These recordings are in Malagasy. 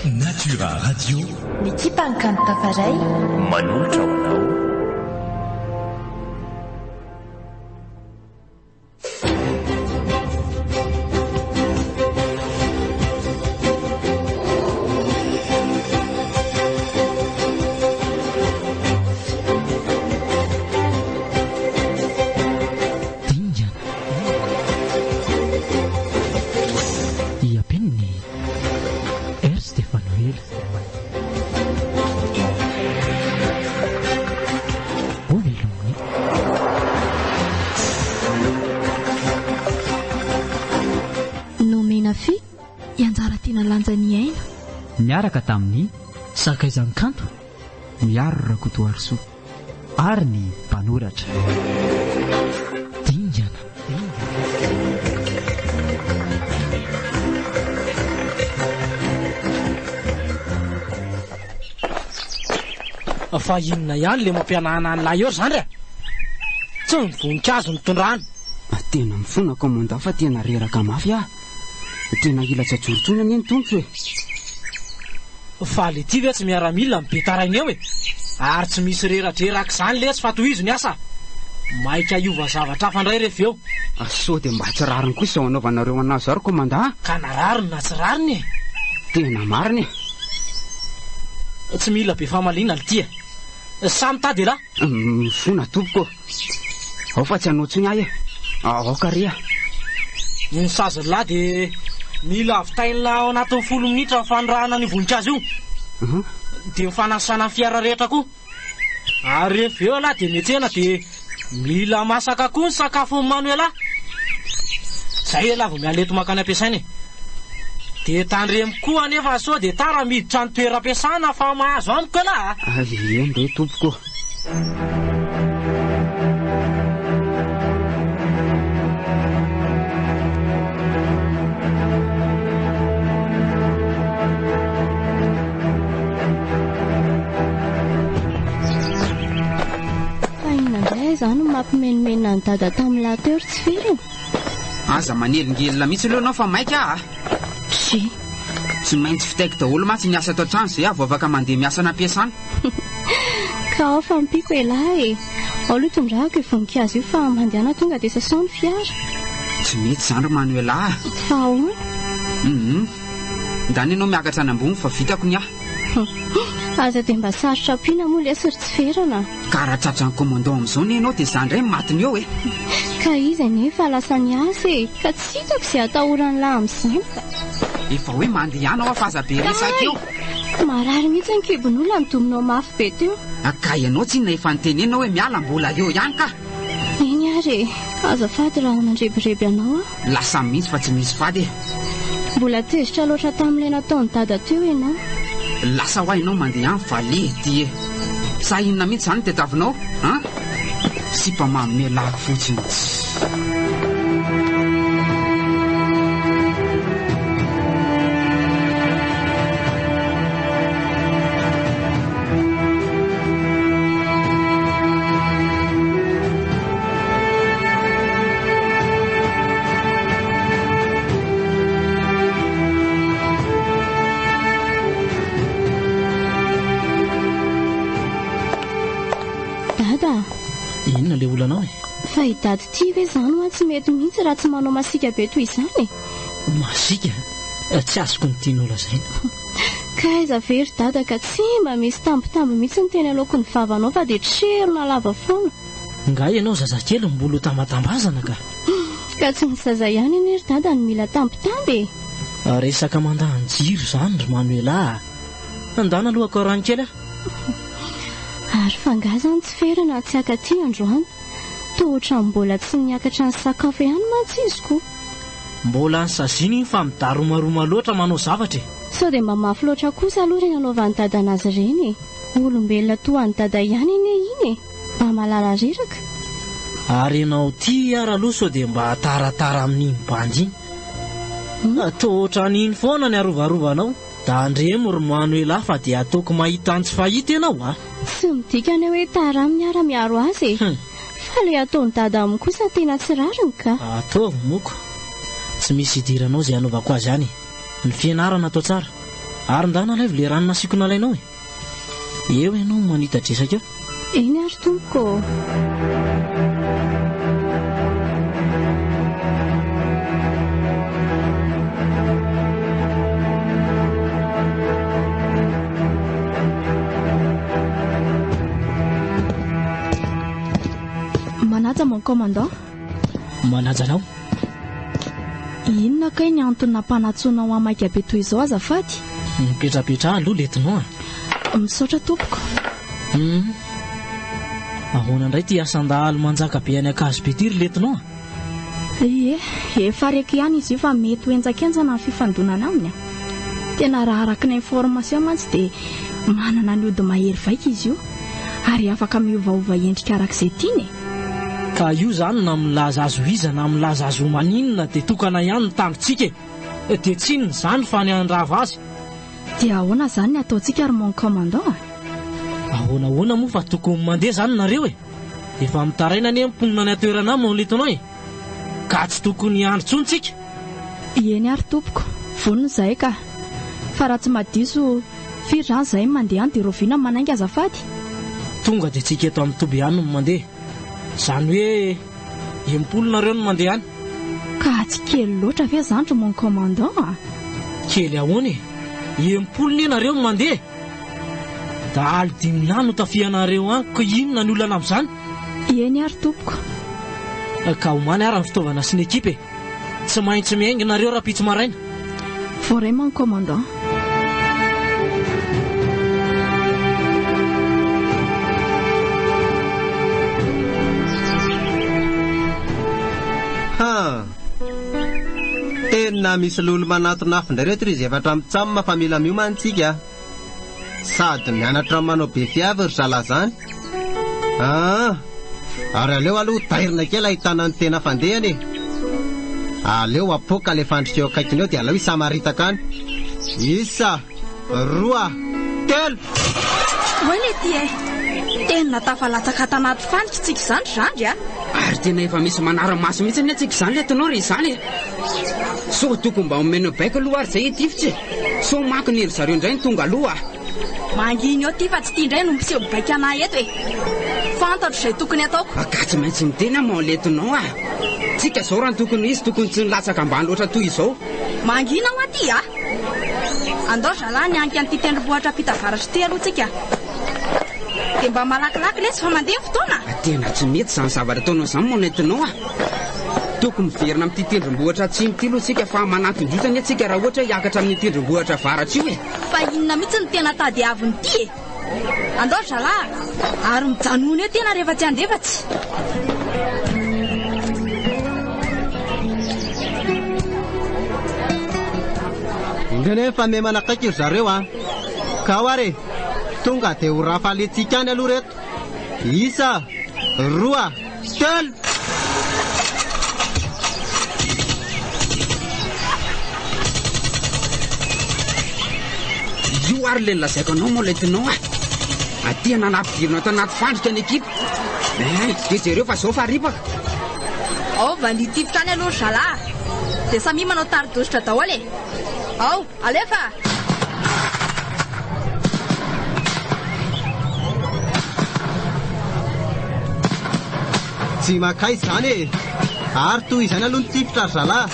Natura Radio. Mikipankany tafaray manolotra ho anao. Miaraka tamin'ny sakaizan'ny kanto miaro rakotoarisoa ary ny mpanoratra dingana fa inona ihany le mampianahana ny lahy eo zany re tsy nivoninkazo nitondrano tena mifona komanda fa tena reraka mafy ah tena ila tsajorotsona ny tompoko e fa le ty ve tsy miaramila mibe tarainy eo e ary tsy misy reradreraka izany le tsy fa tohizo ny asa maika iova zavatra hafandray rehefa eo sao dia mba tsy rariny koa izao anaovanareo anazy zaro komanda ka na rariny na tsy rariny e tena mariny e tsy mila be famaliana le ty e samy tady la mifona tompoko ao fa tsy hanotsony ahy e aoka ria ny sazy lahy dia mila avitainina ao anatin'ny 10 minitra fanirahana ny voninkazo io dia mifanasana ny fiara rehetra koa ary rehefa eo lahy dia metsena dia mila masaka koa ny sakafo Manuela zay lava mialeto makany ampiasaina e dia tandremo koa anefa sao dia tara miditra ny toeram-piasana fa mahazo amiko lahy eny re tompoko zany mampimenimena ny dada tamin'ny lahateo tsy feriny aza manelingelina mihitsy leo anao fa maika tsy maintsy fitaiky daholo matsy ny asa ato an-trano zay avo afaka mandeha miasa nampiasana ka ao fa mipiko elahy e ao aloha tondrahako e voninkazo io fa mandehana tonga dia sasao ny fiara tsy mety zany ro Manuela fa ahoana ndany ianao miakatra any ambony fa vitako ny aza dia mba sarotra ampiana moa lesy ry tsy ferana ka raha tratrany komandao amin'izao ny ianao dia izany indray matiny eo e ka izy nefa lasa ny asa e ka tsy hitako izay atahorany lahy amin'izany efa hoe mandeha ihany ao afazabe resaka eo marary mihitsy ny kibon'olona nidominao mafy be teo ka ianao tsy na efa nitenena hoe miala mbola eo ihany ka eny ary azafady raha mandrebireby anao lasa mihitsy fa tsy misy fady mbola tezitra loatra tamin'ilay nataony dada teo ianao lasa ho ainao mandeha any va le ty e sa inona mihitsy zany tetavinao sy mba mamelako fotsiny inona le olanao e fa hidady ty ve zany hoa tsy mety mihitsy raha tsy manao masika be toy izany masika tsy azoko ny tiana olazaina ka aiza very dada ka tsy mba misy tambitamby mihitsy ny teny aloako ny vavanao fa dia tserona lava foana nga ianao zazakely mbola ho tambatambazana ka tsy ny zaza ihany anery dada ny mila tambitamby e resaka mandahany jiro zany ry Manuela andana alohako rano kely ary fangazany tsy ferana tsy akaty androany tohotra mbola tsy niakatra ny sakafo ihany mantsy izy koa mbola ny saziny iny fa midaromaroma loatra manao zavatra sao dia mba mafy loatra kosa aloha reny anaovan'ny dada anazy ireny olombelona toany dada ihany ine iny mba malala reraka ary ianao ty ara aloha sao dia mba taratara amin'iny bandy iny tohotra an'iny foana ny arovarovanao da andremo ry Manuela fa dia ataoko mahita ny tsy fahita ianao tsy midikany hoe tara miara miaro azy fa le ataony dada amin'ny kosa tena tsy rariny ka ataovy moko tsy misy idiranao izay anaovako azy ihany ny fianarana atao tsara Ary ndana lay le rano nasikona alainao eo ianao manita dresaka eo. Eny ary tompoko. Manaja mon commandant. Manaja anao. Inona kay ny antony nampanatsoana ho maika be toy izao azafady? Mipetrapetra aloha letinao. Misaotra tompoko. Ahoana indray ty asan-dahalo manjaka be any Akazobetyry letinao. Ie, efa raiky ihany izy io fa mety ho enjakenjana ny fifandonana aminy. Tena raha araka ny information mantsy dia manana ny ody mahery vaika izy io ary afaka miovaova endrika arak'izay tiany. Ka io zany na milaza azo iza na milaza azo maninona dia tokana ihany ny tangontsika dia tsinony zany fa ny andrava azy. Dia ahoana zany ny ataontsika ary mon commandant? Ahoana moa fa tokony mandeha zany nareo efa mitaraina ny mponina ny atoerana aminy letonao ka tsy tokony androntsika. Eny ary tompoko, vonona zahay ka fa raha tsy madiso firy zany zahay mandeha any dia roviana manainga azafady. Tonga dia tsika eto amin'ny toby ihany no mandeha, zany hoe empolo nareo no mandeha any. Ka tsy kely loatra ve zandro mon commandant? Kely ahoana empolo ny nareo no mandeha da aly 10 no tafianareo any ko inona ny olana amin'izany? Eny ary tompoko. Ka homany ary ny fitaovana sy ny ekipe, tsy maintsy miainga nareo raha pitso maraina. Voray mon commandant. Tena misy lolo manatona afindray reto izy efatra mitsamma fa mila miomantsika sady mianatra manao be fiavy ry zala zany. Ary aleo aloha tairina kely ahitana ny tena fandehany. Aleo apoka le fandrika eo akaikiny eo dia aleo isamaritaka any. 1 2 3 Oele ty tena tafalatsaka tanaty fandrika tsika zandry Ary tena efa misy manara-maso mihitsy ny atsika izany letonao ry izany. So tokony mba omena baika aloha ary zay etifitsy. So mako ny ry zareo indray ny tonga aloha. Manginy eo ty fa tsy tia indray no miseho baika anahy eto fantatro izay tokony ataoko. Ka tsy maintsy miteny mo letonao tsika zao raha tokony izy tokony tsy nilatsaka ambany loatra toy izao. Mangina ho aty andao zalahy nianky an'ity tendrombohitra pitavaratra ty aloha tsika dia mba malakilaky lesy fa mandeha fotoana. Tena tsy mety zany zavatra ataonao izany mo letonao tokony miverina amin'ity tendrombohitra atsimo ty aloha tsika fa manatondrotany atsika raha ohatra hiakatra amin'ny tendrombohitra avaratra io fa inona mihitsy ny tena tady aviny ty andao zalahy ary mijanona eo tena rehefa tsy andefatsy. Indreny fa me manakaiky ry zareo ka ho ary tonga dia ho rafaletsika any aloha reto. 1 2 3 io ary le nilazaiko anao mo letonao aty nanapidirina ato anaty fandrika ny ekipa dia jereo fa zao fa ripaka. Ao valitifika any aloha zalahy dia samy manao taridositra daholo ao alefa. Tsy makay zany ary toy izany aloha nitifitra ry zalahy.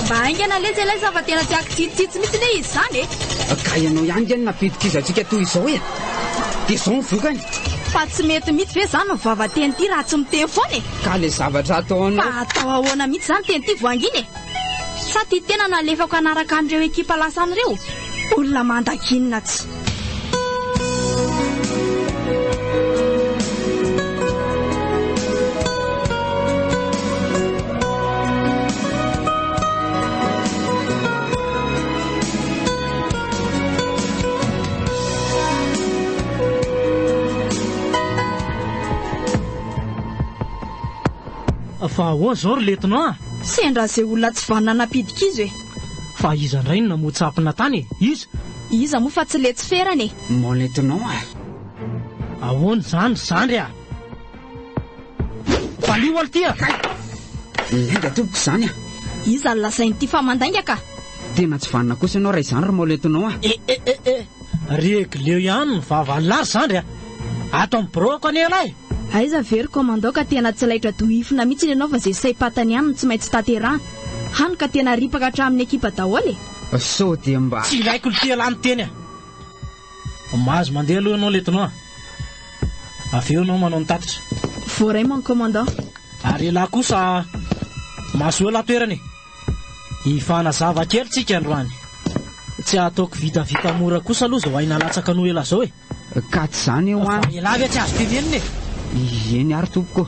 Mba haingana lesy ilay fa tena tsy akitsitsitsy mihitsy le izy zany ka ianao ihany gany nampidika izantsika toy izao dia izao ny vokany. fa tsy mety mihitsy ve zany mivavateny ty raha tsy miteny foana ka le zavatra ataonao fa atao ahoana mihitsy zany teny ty voanginy sa ty tena nalefako anaraka an'ireo ekipa lasan'ireo olona mandakinina tsy. Fa ahoana zao ry letonao sendra izay olona tsy vanona napidika izy fa iza indray no namotsapina tany iza moa fa tsy letsy ferany mo letonao ahoana zany zandry fa lio aly ty Lainga tompoko izany iza lasain'ity famandainga ka tena tsy vanina kosa ianao raha izany ry maolentinao regleo ihany ny vavanylary zany ato amin'ny broko any elahy aiza very commando ka tena tsy laitra doifina mihitsy ianao fa zay saipatany ihany no tsy maintsy tateraha hany ka tena ripaka hatramin'ny ekipa daholo sao dia mba tsy ilaiko ny telany teny mahazo mandeha aloha ianao letinao aveo ianao manao ny tatitra voaray man commandant ary lahy kosa mahasoa latoerany hifanazava kely tsika androany tsy ataoko vitavita mora kosa aloha zao aina latsaka no ela zao ka tsy zany eo any elavy tsy azo teneniny eny ary tompoko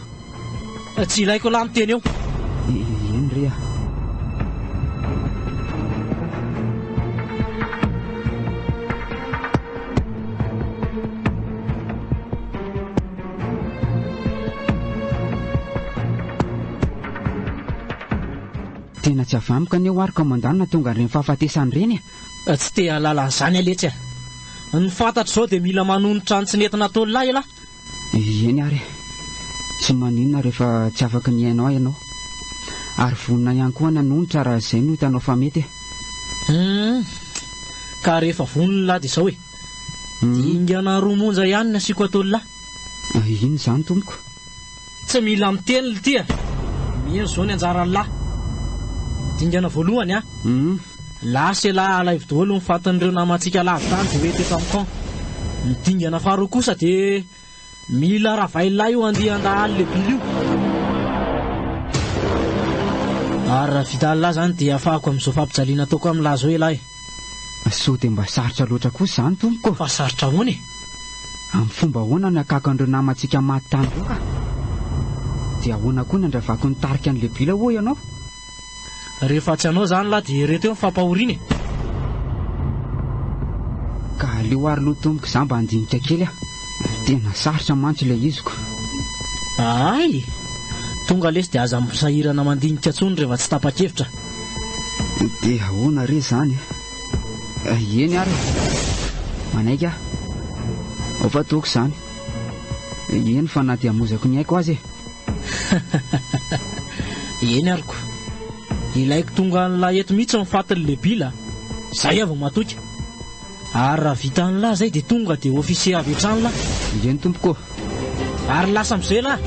tsy ilaiko lahy miteny eo eny rea tena tsy avamika ny eo ary commandant tonga reny fahafatesany reny tsy te halala zany aletsy ny fantatra zao dia mila manonotra ny tsy nentina ataony lahy lahy eny ary tsy maninona rehefa tsy afaka ny hainao ianao ary vonina ihany koa nanonotra raha izay no hitanao fa mety ka rehefa vonina lahy dia izao ingana romonja ihany ny asiako ataony lahy iny zany tompoko tsy mila miteny ly tia mino zao ny anjarany lahy dingana voalohany lasa lahy alaivo daholo ny fatan'ireo namantsika lavy tany dia hoe teto amiko ny dingana faharoa kosa dia mila ravailay io andeha andahaly le bily io ary raha vita lahy zany dia afahako amin'izao fampijaliana ataoko amin'ny lahy zao elahy sao dia mba sarotra loatra kosa zany tompoko fa sarotra hoany amin'ny fomba ahoana ny akakan'ireo namantsika maty tany io ka dia ahoana koa ny andravako ny tarika an'le bila ho ianao rehefa tsy anao zany lahy dia reto eo mifampahoriana ka aleo ary loha tompoko za mba handinika kely tena sarotra mantsy ilay iziko ay tonga lesy dia aza misahirana mandinika ntsony rehefa tsy tapa-kevitra dia ahoana re zany eny ary manaika ofa toko zany eny fa na dia hamozako ny haiko azy eny aryko ilaiko tonga nylahy eto mihitsy mifatin'le bila zay avao matoka ary raha vita nylahy zay dia tonga dia ofisier avy hatrany lahy eny tompoko ary lasa amin'izay lahy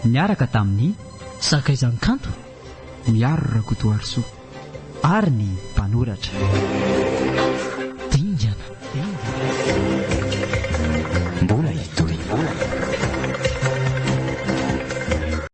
miaraka tamin'ny sakaizankanto miaro rakotoarysoa ary ny mpanoratra